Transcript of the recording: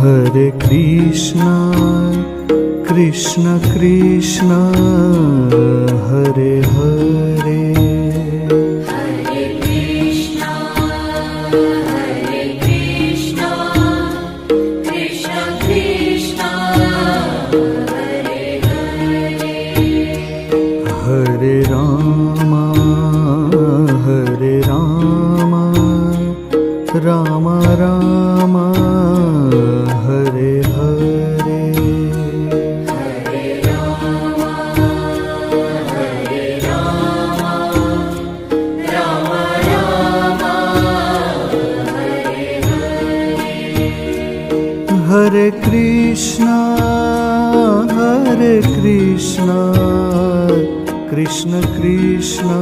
Hare Krishna, Krishna Krishna, Hare Hare, Hare Krishna, Krishna Krishna, Hare Hare, Hare Rama, Rama Rama, Hare Hare, Hare Rama, Rama Rama, Hare Hare, Hare Krishna, Krishna Krishna,